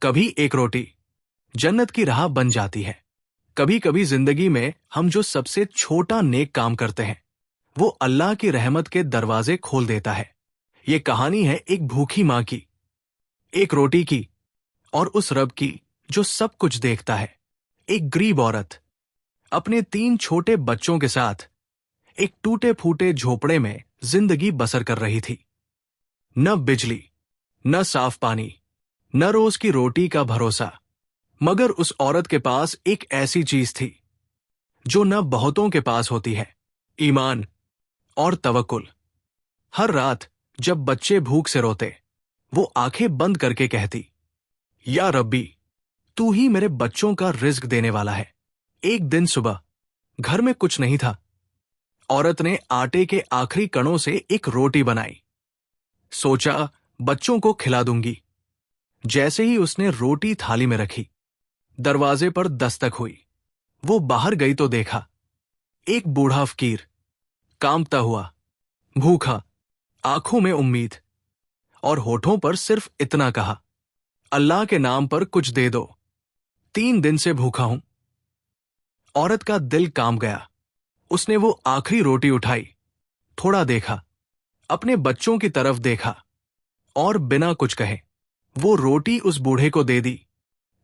कभी एक रोटी जन्नत की राह बन जाती है। कभी कभी जिंदगी में हम जो सबसे छोटा नेक काम करते हैं वो अल्लाह की रहमत के दरवाजे खोल देता है। ये कहानी है एक भूखी माँ की, एक रोटी की और उस रब की जो सब कुछ देखता है। एक गरीब औरत अपने 3 छोटे बच्चों के साथ एक टूटे फूटे झोपड़े में जिंदगी बसर कर रही थी। न बिजली, न साफ पानी, न रोज की रोटी का भरोसा, मगर उस औरत के पास एक ऐसी चीज थी जो न बहुतों के पास होती है, ईमान और तवक्कुल। हर रात जब बच्चे भूख से रोते वो आंखें बंद करके कहती, या रब्बी, तू ही मेरे बच्चों का रिज्क देने वाला है। एक दिन सुबह घर में कुछ नहीं था। औरत ने आटे के आखिरी कणों से एक रोटी बनाई। सोचा बच्चों को खिला दूंगी। जैसे ही उसने रोटी थाली में रखी, दरवाजे पर दस्तक हुई। वो बाहर गई तो देखा एक बूढ़ा फकीर, कांपता हुआ, भूखा, आंखों में उम्मीद और होठों पर सिर्फ इतना कहा, अल्लाह के नाम पर कुछ दे दो, 3 दिन से भूखा हूं। औरत का दिल कांप गया। उसने वो आखिरी रोटी उठाई, थोड़ा देखा, अपने बच्चों की तरफ देखा और बिना कुछ कहे वो रोटी उस बूढ़े को दे दी।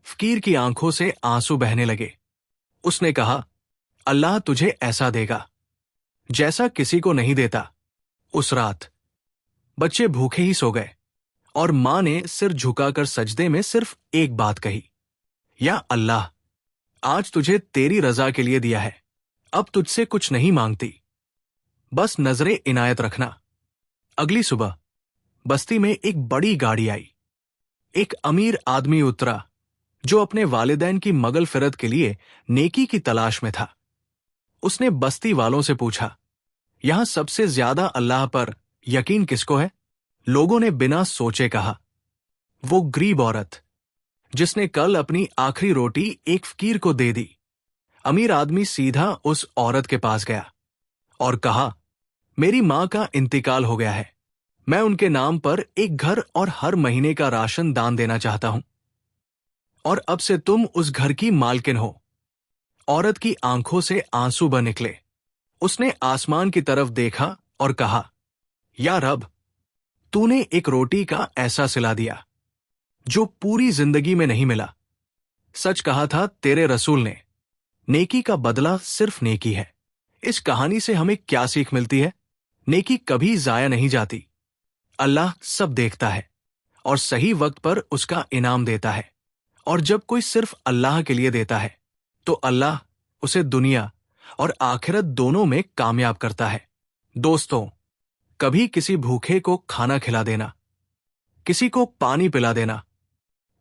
फकीर की आंखों से आंसू बहने लगे। उसने कहा, अल्लाह तुझे ऐसा देगा जैसा किसी को नहीं देता। उस रात बच्चे भूखे ही सो गए और मां ने सिर झुकाकर सजदे में सिर्फ एक बात कही, या अल्लाह, आज तुझे तेरी रजा के लिए दिया है, अब तुझसे कुछ नहीं मांगती, बस नजरे इनायत रखना। अगली सुबह बस्ती में एक बड़ी गाड़ी आई। एक अमीर आदमी उतरा जो अपने वालिदैन की मगल फिरत के लिए नेकी की तलाश में था। उसने बस्ती वालों से पूछा, यहां सबसे ज्यादा अल्लाह पर यकीन किसको है? लोगों ने बिना सोचे कहा, वो गरीब औरत जिसने कल अपनी आखिरी रोटी एक फकीर को दे दी। अमीर आदमी सीधा उस औरत के पास गया और कहा, मेरी मां का इंतकाल हो गया है, मैं उनके नाम पर एक घर और हर महीने का राशन दान देना चाहता हूं और अब से तुम उस घर की मालकिन हो। औरत की आंखों से आंसू बह निकले। उसने आसमान की तरफ देखा और कहा, या रब, तूने एक रोटी का ऐसा सिला दिया जो पूरी जिंदगी में नहीं मिला। सच कहा था तेरे रसूल ने, नेकी का बदला सिर्फ नेकी है। इस कहानी से हमें क्या सीख मिलती है? नेकी कभी जाया नहीं जाती। अल्लाह सब देखता है और सही वक्त पर उसका इनाम देता है। और जब कोई सिर्फ अल्लाह के लिए देता है तो अल्लाह उसे दुनिया और आखिरत दोनों में कामयाब करता है। दोस्तों, कभी किसी भूखे को खाना खिला देना, किसी को पानी पिला देना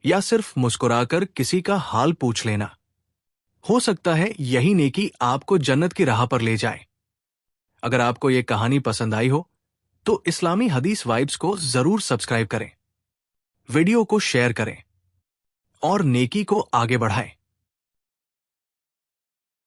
या सिर्फ मुस्कुराकर किसी का हाल पूछ लेना, हो सकता है यही नेकी आपको जन्नत की राह पर ले जाए। अगर आपको यह कहानी पसंद आई हो तो इस्लामी हदीस वाइब्स को जरूर सब्सक्राइब करें, वीडियो को शेयर करें और नेकी को आगे बढ़ाएं।